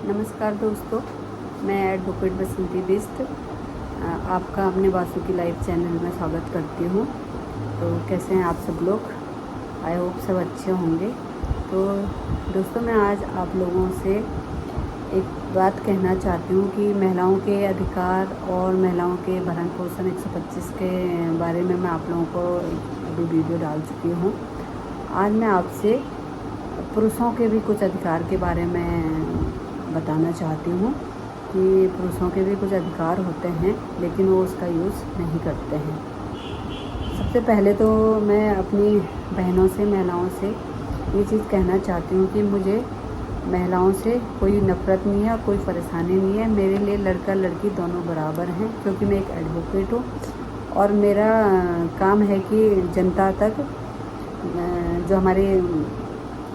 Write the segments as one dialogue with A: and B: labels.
A: नमस्कार दोस्तों, मैं एडवोकेट बसंती बिष्ट आपका अपने वासुकी लाइफ चैनल में स्वागत करती हूँ। तो कैसे हैं आप सब लोग? आई होप सब अच्छे होंगे। तो दोस्तों, मैं आज आप लोगों से एक बात कहना चाहती हूँ कि महिलाओं के अधिकार और महिलाओं के भरण पोषण 125 के बारे में मैं आप लोगों को अभी वीडियो डाल चुकी हूँ। आज मैं आपसे पुरुषों के भी कुछ अधिकार के बारे में बताना चाहती हूँ कि पुरुषों के भी कुछ अधिकार होते हैं, लेकिन वो उसका यूज़ नहीं करते हैं। सबसे पहले तो मैं अपनी बहनों से, महिलाओं से ये चीज़ कहना चाहती हूँ कि मुझे महिलाओं से कोई नफ़रत नहीं है और कोई परेशानी नहीं है। मेरे लिए लड़का लड़की दोनों बराबर हैं, क्योंकि मैं एक एडवोकेट हूँ और मेरा काम है कि जनता तक जो हमारी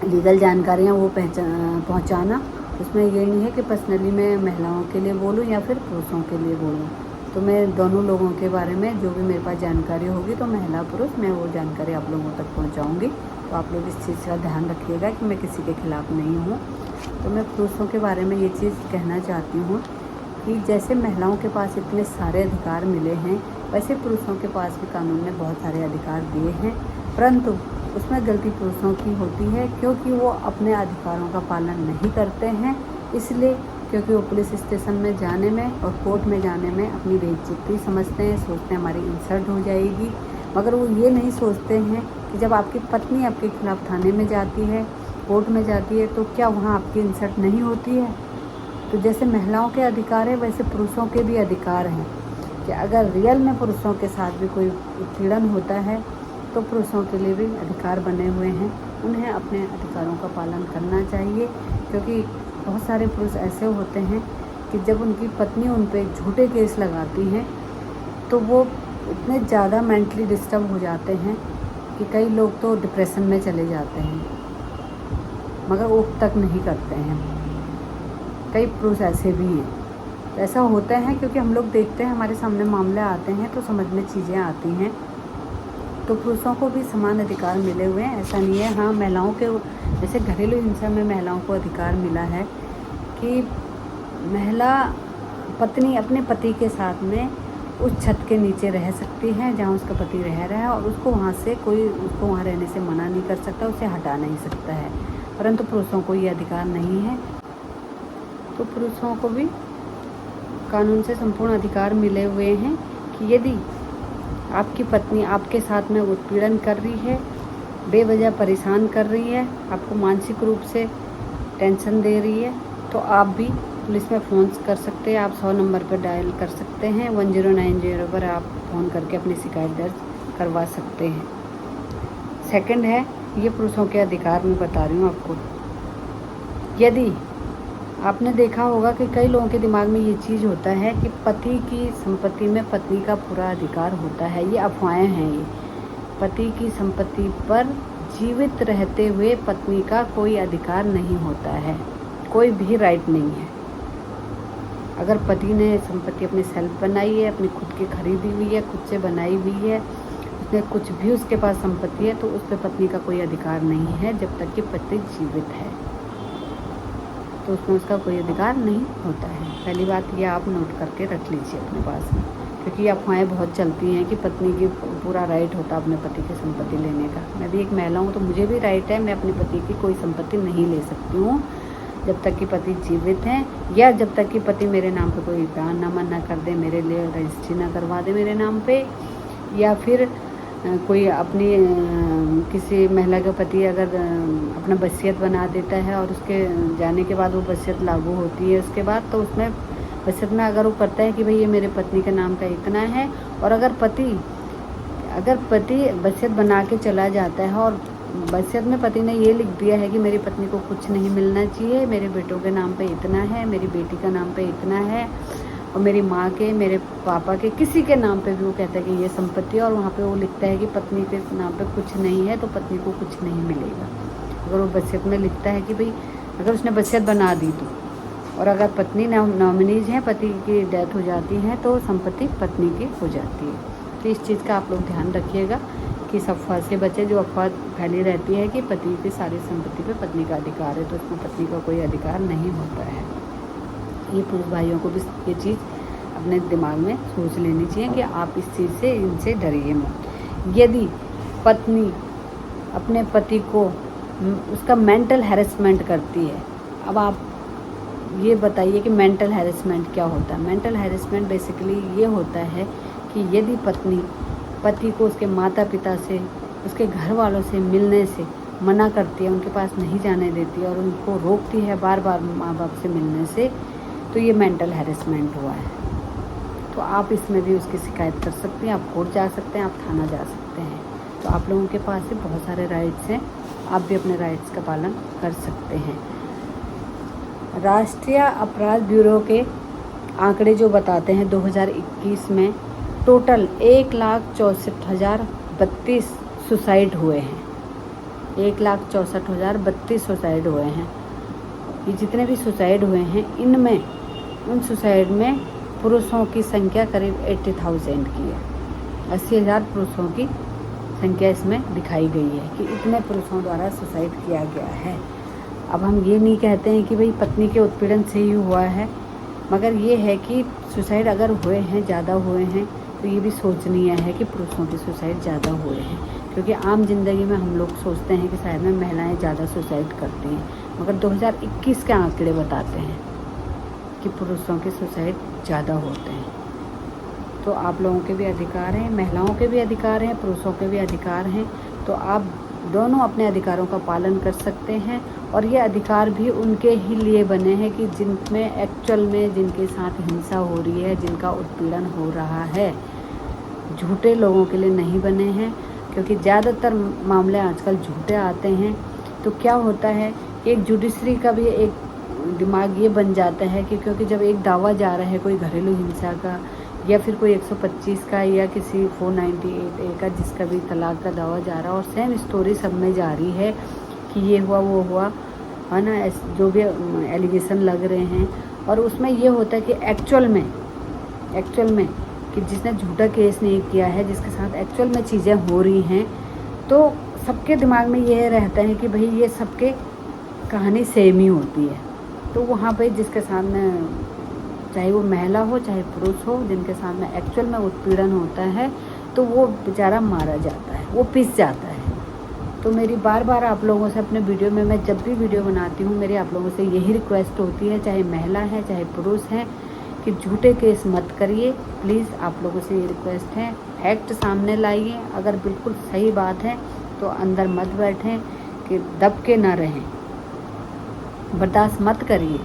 A: लीगल जानकारियाँ वो पहुँचाना। उसमें ये नहीं है कि पर्सनली मैं महिलाओं के लिए बोलूँ या फिर पुरुषों के लिए बोलूँ। तो मैं दोनों लोगों के बारे में जो भी मेरे पास जानकारी होगी, तो महिला पुरुष मैं वो जानकारी आप लोगों तक पहुंचाऊंगी। तो आप लोग इस चीज़ का ध्यान रखिएगा कि मैं किसी के ख़िलाफ़ नहीं हूँ। तो मैं पुरुषों के बारे में ये चीज़ कहना चाहती हूँ कि जैसे महिलाओं के पास इतने सारे अधिकार मिले हैं, वैसे पुरुषों के पास भी कानून ने बहुत सारे अधिकार दिए हैं, परंतु उसमें गलती पुरुषों की होती है, क्योंकि वो अपने अधिकारों का पालन नहीं करते हैं। इसलिए क्योंकि वो पुलिस स्टेशन में जाने में और कोर्ट में जाने में अपनी बेइज्जती समझते हैं, सोचते हैं हमारी इंसल्ट हो जाएगी। मगर वो ये नहीं सोचते हैं कि जब आपकी पत्नी आपके खिलाफ़ थाने में जाती है, कोर्ट में जाती है, तो क्या वहाँ आपकी इंसल्ट नहीं होती है? तो जैसे महिलाओं के अधिकार है, वैसे पुरुषों के भी अधिकार हैं कि अगर रियल में पुरुषों के साथ भी कोई उत्पीड़न होता है, तो पुरुषों के लिए भी अधिकार बने हुए हैं। उन्हें अपने अधिकारों का पालन करना चाहिए, क्योंकि बहुत सारे पुरुष ऐसे होते हैं कि जब उनकी पत्नी उन पे झूठे केस लगाती हैं, तो वो इतने ज़्यादा मेंटली डिस्टर्ब हो जाते हैं कि कई लोग तो डिप्रेशन में चले जाते हैं, मगर वो तक नहीं करते हैं। कई पुरुष ऐसे भी हैं। तो ऐसा होता है क्योंकि हम लोग देखते हैं, हमारे सामने मामले आते हैं तो समझ में चीज़ें आती हैं। तो पुरुषों को भी समान अधिकार मिले हुए हैं, ऐसा नहीं है। हाँ, महिलाओं के जैसे घरेलू हिंसा में महिलाओं को अधिकार मिला है कि महिला पत्नी अपने पति के साथ में उस छत के नीचे रह सकती है जहाँ उसका पति रह रहा है, और उसको वहाँ से कोई उसको वहाँ रहने से मना नहीं कर सकता, उसे हटा नहीं सकता है। परंतु पुरुषों को ये अधिकार नहीं है। तो पुरुषों को भी कानून से संपूर्ण अधिकार मिले हुए हैं कि यदि आपकी पत्नी आपके साथ में उत्पीड़न कर रही है, बेवजह परेशान कर रही है, आपको मानसिक रूप से टेंशन दे रही है, तो आप भी पुलिस में फ़ोन कर सकते हैं। आप 100 नंबर पर डायल कर सकते हैं, 1090 पर आप फ़ोन करके अपनी शिकायत दर्ज करवा सकते हैं। सेकंड है, ये पुरुषों के अधिकार मैं बता रही हूँ आपको। यदि आपने देखा होगा कि कई लोगों के दिमाग में ये चीज़ होता है कि पति की संपत्ति में पत्नी का पूरा अधिकार होता है। ये अफवाहें हैं। ये पति की संपत्ति पर जीवित रहते हुए पत्नी का कोई अधिकार नहीं होता है, कोई भी राइट नहीं है। अगर पति ने संपत्ति अपनी सेल्फ बनाई है, अपनी खुद की खरीदी हुई है, खुद से बनाई हुई है, उसने कुछ भी उसके पास संपत्ति है, तो उस पर पत्नी का कोई अधिकार नहीं है जब तक कि पति जीवित है। तो उसमें उसका कोई अधिकार नहीं होता है। पहली बात ये आप नोट करके रख लीजिए अपने पास में, क्योंकि अफवाहें बहुत चलती हैं कि पत्नी की पूरा राइट होता है अपने पति की संपत्ति लेने का। मैं भी एक महिला हूँ, तो मुझे भी राइट है, मैं अपने पति की कोई संपत्ति नहीं ले सकती हूँ जब तक कि पति जीवित हैं, या जब तक कि पति मेरे नाम पे कोई बयाननामा ना कर दे, मेरे लिए रजिस्ट्री ना करवा दे मेरे नाम पे, या फिर कोई अपनी किसी महिला का पति अगर अपना वसीयत बना देता है और उसके जाने के बाद वो वसीयत लागू होती है उसके बाद, तो उसमें वसीयत में अगर वो करता है कि भाई ये मेरे पत्नी के नाम का इतना है, और अगर पति वसीयत बना के चला जाता है और वसीयत में पति ने ये लिख दिया है कि मेरी पत्नी को कुछ नहीं मिलना चाहिए, मेरे बेटों के नाम पे इतना है, मेरी बेटी का नाम पे इतना है, और मेरी माँ के, मेरे पापा के, किसी के नाम पे भी वो कहता है कि ये संपत्ति है, और वहाँ पे वो लिखता है कि पत्नी के नाम पे कुछ नहीं है, तो पत्नी को कुछ नहीं मिलेगा। अगर वो वसीयत में लिखता है कि भाई अगर उसने वसीयत बना दी तो, और अगर पत्नी नॉमिनीज हैं, पति की डेथ हो जाती है, तो संपत्ति पत्नी की हो जाती है। तो इस चीज़ का आप लोग ध्यान रखिएगा कि इस अफवाह से बचे, जो अफवाह फैली रहती है कि पति की सारी संपत्ति पे पत्नी का अधिकार है, तो उसमें पत्नी का कोई अधिकार नहीं होता है। ये पुरुष भाइयों को भी ये चीज़ अपने दिमाग में सोच लेनी चाहिए कि आप इस चीज़ से इनसे डरिए मत। यदि पत्नी अपने पति को उसका मेंटल हैरेसमेंट करती है, अब आप ये बताइए कि मेंटल हैरेसमेंट क्या होता है। मेंटल हैरेसमेंट बेसिकली ये होता है कि यदि पत्नी पति को उसके माता पिता से, उसके घर वालों से मिलने से मना करती है, उनके पास नहीं जाने देती और उनको रोकती है बार बार माँ बाप से मिलने से, तो ये मेंटल हैरेसमेंट हुआ है। तो आप इसमें भी उसकी शिकायत कर सकते हैं, आप कोर्ट जा सकते हैं, आप थाना जा सकते हैं। तो आप लोगों के पास भी बहुत सारे राइट्स हैं, आप भी अपने राइट्स का पालन कर सकते हैं। राष्ट्रीय अपराध ब्यूरो के आंकड़े जो बताते हैं 2021 में टोटल 1,64,032 सुसाइड हुए हैं। 1,64,032 सुसाइड हुए हैं। ये जितने भी सुसाइड हुए हैं, इनमें उन सुसाइड में पुरुषों की संख्या करीब 80,000 की है। 80,000 पुरुषों की संख्या इसमें दिखाई गई है कि इतने पुरुषों द्वारा सुसाइड किया गया है। अब हम ये नहीं कहते हैं कि भाई पत्नी के उत्पीड़न से ही हुआ है, मगर ये है कि सुसाइड अगर हुए हैं, ज़्यादा हुए हैं, तो ये भी सोचनीय है कि पुरुषों की सुसाइड ज़्यादा हुए हैं। क्योंकि आम जिंदगी में हम लोग सोचते हैं कि शायद में महिलाएं ज़्यादा सुसाइड करती हैं, मगर 2021 के आंकड़े बताते हैं कि पुरुषों के सुसाइड ज़्यादा होते हैं। तो आप लोगों के भी अधिकार हैं, महिलाओं के भी अधिकार हैं, पुरुषों के भी अधिकार हैं। तो आप दोनों अपने अधिकारों का पालन कर सकते हैं और ये अधिकार भी उनके ही लिए बने हैं कि जिनमें एक्चुअल में जिनके साथ हिंसा हो रही है, जिनका उत्पीड़न हो रहा है, झूठे लोगों के लिए नहीं बने हैं। क्योंकि ज़्यादातर मामले आजकल झूठे आते हैं। तो क्या होता है, एक जुडिशरी का भी एक दिमाग ये बन जाता है कि क्योंकि जब एक दावा जा रहा है कोई घरेलू हिंसा का या फिर कोई 125 का या किसी 498A का, जिसका भी तलाक का दावा जा रहा है और सेम स्टोरी सब में जा रही है कि ये हुआ वो हुआ, है ना, जो भी एलिगेशन लग रहे हैं, और उसमें ये होता है कि एक्चुअल में कि जिसने झूठा केस नहीं किया है, जिसके साथ एक्चुअल में चीज़ें हो रही हैं, तो सबके दिमाग में ये रहता है कि भाई ये सबके कहानी सेम ही होती है। तो वहाँ पे जिसके सामने, चाहे वो महिला हो चाहे पुरुष हो, जिनके सामने एक्चुअल में उत्पीड़न होता है, तो वो बेचारा मारा जाता है, वो पिस जाता है। तो मेरी बार बार आप लोगों से अपने वीडियो में, मैं जब भी वीडियो बनाती हूँ, मेरी आप लोगों से यही रिक्वेस्ट होती है, चाहे महिला है चाहे पुरुष हैं, कि झूठे केस मत करिए। प्लीज़ आप लोगों से ये रिक्वेस्ट है, फैक्ट सामने लाइए। अगर बिल्कुल सही बात है तो अंदर मत बैठें, कि दब के ना रहें, बर्दाश्त मत करिए।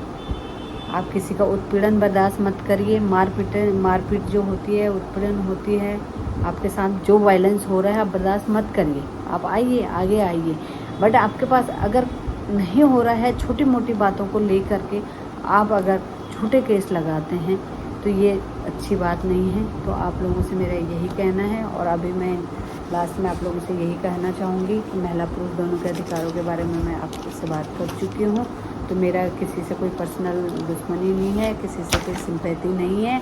A: आप किसी का उत्पीड़न बर्दाश्त मत करिए। मारपीट जो होती है, उत्पीड़न होती है, आपके साथ जो वायलेंस हो रहा है, आप बर्दाश्त मत करिए। आप आइए, आगे आइए। बट आपके पास अगर नहीं हो रहा है, छोटी मोटी बातों को लेकर के आप अगर झूठे केस लगाते हैं, तो ये अच्छी बात नहीं है। तो आप लोगों से मेरा यही कहना है। और अभी मैं लास्ट में आप लोगों से यही कहना चाहूँगी कि महिला पुरुष दोनों के अधिकारों के बारे में मैं आपसे बात कर चुकी हूँ। तो मेरा किसी से कोई पर्सनल दुश्मनी नहीं है, किसी से कोई सिंपैथी नहीं है,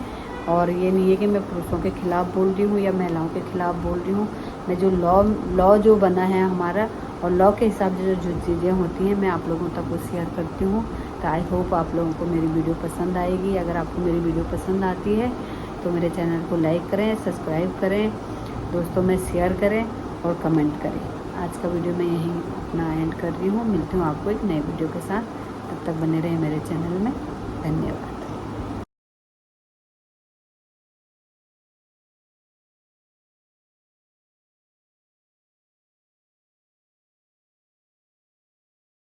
A: और ये नहीं है कि मैं पुरुषों के ख़िलाफ़ बोल रही हूँ या महिलाओं के ख़िलाफ़ बोल रही हूँ। मैं जो लॉ जो बना है हमारा, और लॉ के हिसाब से जो चीज़ें होती हैं, मैं आप लोगों तक वो शेयर करती हूँ। तो आई होप आप लोगों को मेरी वीडियो पसंद आएगी। अगर आपको मेरी वीडियो पसंद आती है तो मेरे चैनल को लाइक करें, सब्सक्राइब करें, दोस्तों में शेयर करें और कमेंट करें। आज का वीडियो मैं यहीं अपना एंड कर रही हूँ। मिलती हूँ आपको एक नए वीडियो के साथ। तब तक बने रहें मेरे चैनल में। धन्यवाद।